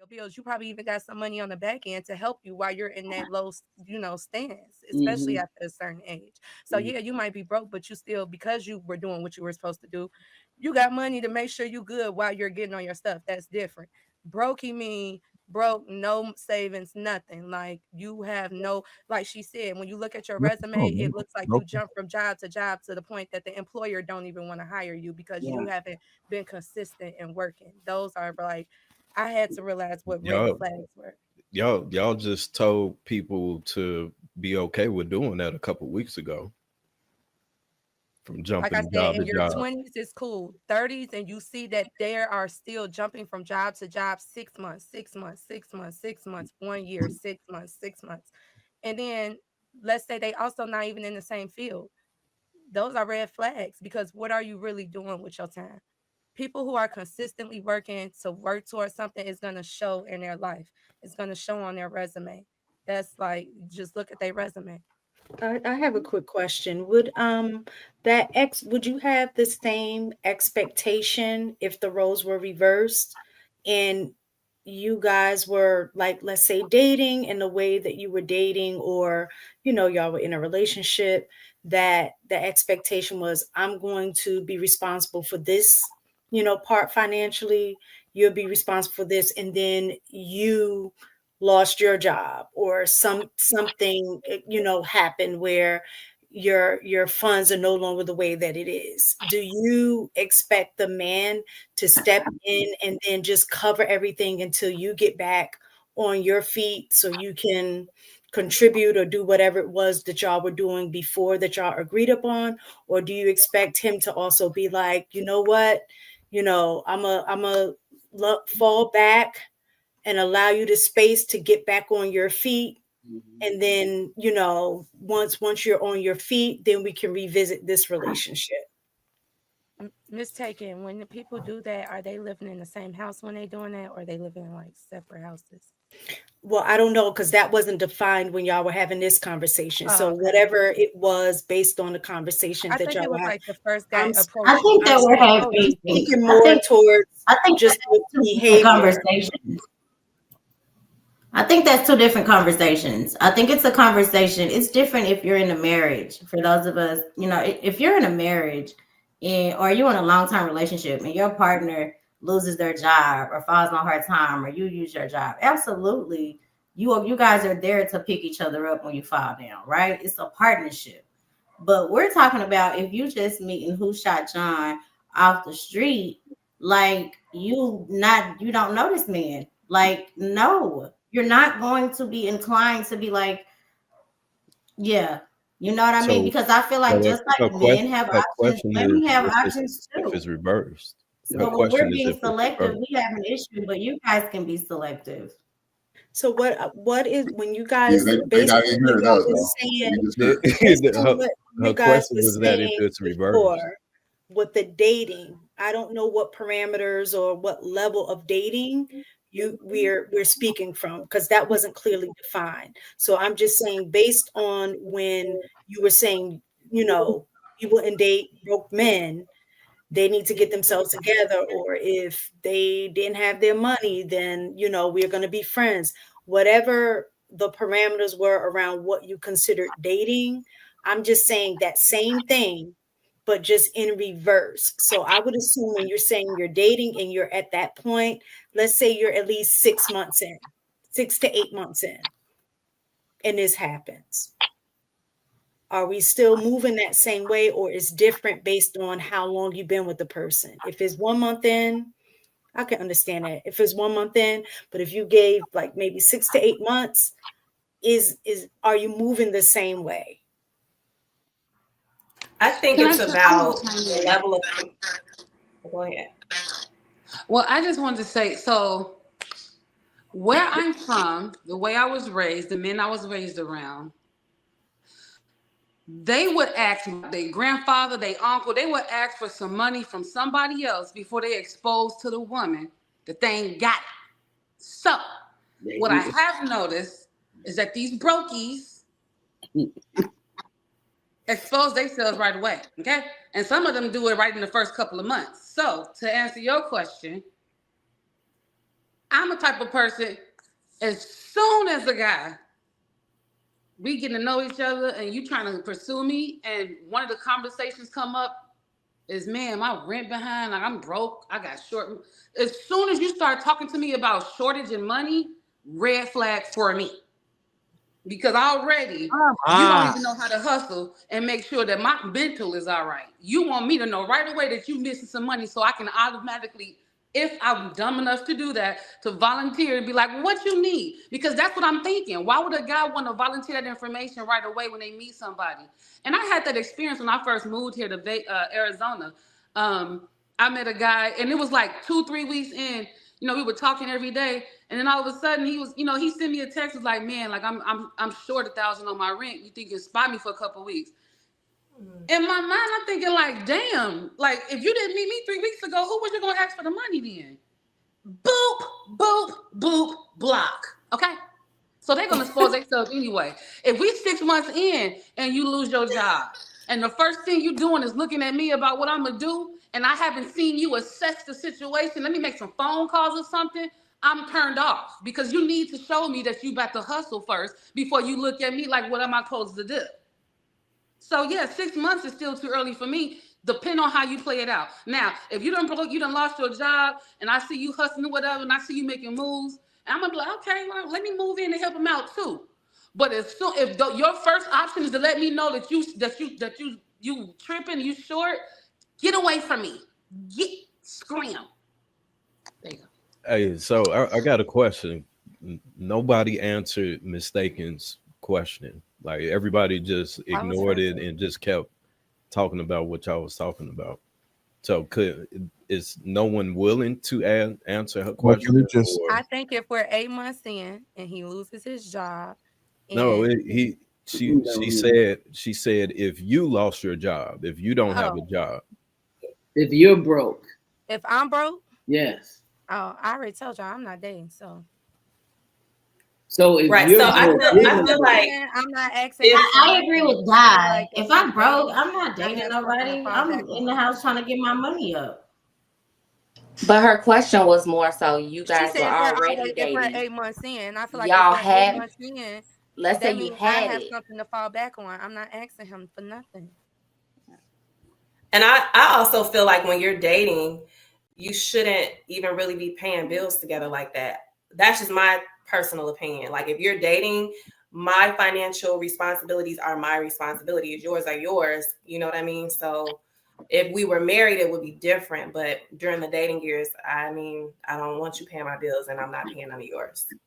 bills. You probably even got some money on the back end to help you while you're in that low, stance, especially after a certain age. So yeah, you might be broke, but you still, because you were doing what you were supposed to do, you got money to make sure you good while you're getting on your stuff. That's different. Brokey mean broke, no savings, nothing. Like you have no, like she said, when you look at your resume, it looks like you jump from job to job to the point that the employer don't even want to hire you because you haven't been consistent in working. Those are like, I had to realize what red Y'all, flags were. y'all just told people to be okay with doing that a couple weeks ago, from Like I jumping said, job in to your job. 20s is cool. 30s, and you see that there are still jumping from job to job 6 months, 6 months, 6 months, 6 months, 1 year, 6 months, 6 months. And then let's say they also not even in the same field. Those are red flags because what are you really doing with your time? People who are consistently working to work towards something is going to show in their life. It's going to show on their resume. That's like, just look at their resume. I have a quick question. Would you have the same expectation if the roles were reversed and you guys were, like, let's say, dating in the way that you were dating, or y'all were in a relationship, that the expectation was, I'm going to be responsible for this, part financially, you'll be responsible for this, and then you lost your job, or something happened where your funds are no longer the way that it is. Do you expect the man to step in and then just cover everything until you get back on your feet so you can contribute or do whatever it was that y'all were doing before that y'all agreed upon? Or do you expect him to also be like, you know what, I'm a fall back and allow you the space to get back on your feet, and then once you're on your feet, then we can revisit this relationship? Mistaken. When the people do that, are they living in the same house when they doing that, or are they living in like separate houses? Well, I don't know, because that wasn't defined when y'all were having this conversation. Oh, So okay. whatever it was, based on the conversation I that think y'all it were was having, like the first guy I'm I approached you. think I that was we're like, oh, having, this deep. speaking more towards I think just that the that's two different behavior. conversations. I think that's two different conversations. I think it's a conversation. It's different if you're in a marriage. For those of us, if you're in a marriage or you're in a long-term relationship and your partner loses their job or falls on hard time or you use your job, absolutely. You guys are there to pick each other up when you fall down, right? It's a partnership. But we're talking about if you just meeting Who Shot John off the street, like you don't know this man. Like, no, you're not going to be inclined to be like, yeah, you know what I mean? So, Because I feel like just like men have her options, question women is have if options too. it's reversed. Her So when we're question is being if it's selective, reversed. we have an issue, but you guys can be selective. So what is, when you Yeah, guys, they based not on even what hearing y'all us was though. We saying, just heard. based on her, what her you guys question were was that if saying it's reversed. before with the dating, I don't know what parameters or what level of dating we're speaking from, because that wasn't clearly defined. So I'm just saying, based on when you were saying, you wouldn't date broke men, they need to get themselves together, or if they didn't have their money, then we're going to be friends. Whatever the parameters were around what you considered dating, I'm just saying that same thing, but just in reverse. So I would assume when you're saying you're dating and you're at that point, let's say you're at least 6 months in, 6 to 8 months in, and this happens. Are we still moving that same way, or is different based on how long you've been with the person? If it's 1 month in, I can understand that. If it's 1 month in, but if you gave like maybe 6 to 8 months, are you moving the same way? I think Can I it's tell? I want about to chime the in. level of. Go ahead. Well, I just wanted to say, so where I'm from, the way I was raised, the men I was raised around, they would ask their grandfather, their uncle, they would ask for some money from somebody else before they exposed to the woman that they ain't got it. So, what I have noticed is that these brokies expose themselves right away, okay? And some of them do it right in the first couple of months. So, to answer your question, I'm a type of person, as soon as the guy, we getting to know each other and you trying to pursue me, and one of the conversations come up is, man, my rent behind, like I'm broke, I got short. As soon as you start talking to me about shortage in money, red flag for me. Because already you don't even know how to hustle and make sure that my mental is all right. You want me to know right away that you missing some money so I can automatically, if I'm dumb enough to do that, to volunteer and be like, well, what you need? Because that's what I'm thinking. Why would a guy want to volunteer that information right away when they meet somebody? And I had that experience when I first moved here to Arizona. I met a guy, and it was like 2-3 weeks in. We were talking every day, and then all of a sudden he was, he sent me a text, was like, man, like I'm short $1,000 on my rent. You think you can spot me for a couple of weeks? In my mind, I'm thinking like, damn, like if you didn't meet me 3 weeks ago, who was you gonna ask for the money then? Boop, boop, boop, block. Okay. So they're gonna expose themselves anyway. If we 6 months in and you lose your job, and the first thing you doing is looking at me about what I'm gonna do, and I haven't seen you assess the situation, let me make some phone calls or something, I'm turned off, because you need to show me that you about to hustle first before you look at me like, what am I supposed to do? So yeah, 6 months is still too early for me, depending on how you play it out. Now, if you done lost your job, and I see you hustling or whatever, and I see you making moves, I'm gonna be like, okay, well, let me move in and help him out too. But if your first option is to let me know that you tripping, you short, get away from me. Scram. There you go. Hey, so I got a question. Nobody answered Mistaken's question. Like everybody just I was ignored it first. and just kept talking about what y'all was talking about. So is no one willing to answer her Well, can we question? just Or I think if we're 8 months in and he loses his job, no, and she said if you lost your job, if you don't have a oh, job. If you're broke, if I'm broke, yes. oh, I already told y'all I'm not dating. So So if Right. you're So I broke, feel, you're I I gonna feel feel be- like I'm not asking him for I agree nothing. with I feel Di. like if If we're I'm broke, dating, I'm not I dating have something to nobody. fall I'm back in the on. house trying to get my money up. But her question was more so you She guys were said already if we're dating. 8 months in, I feel like if Y'all we're eight had, months in, let's say that you means I had have it. something to fall back on. I'm not asking him for nothing. And I also feel like when you're dating, you shouldn't even really be paying bills together like that. That's just my personal opinion. Like if you're dating, my financial responsibilities are my responsibilities. Yours are yours. You know what I mean? So if we were married, it would be different. But during the dating years, I mean, I don't want you paying my bills and I'm not paying none of yours.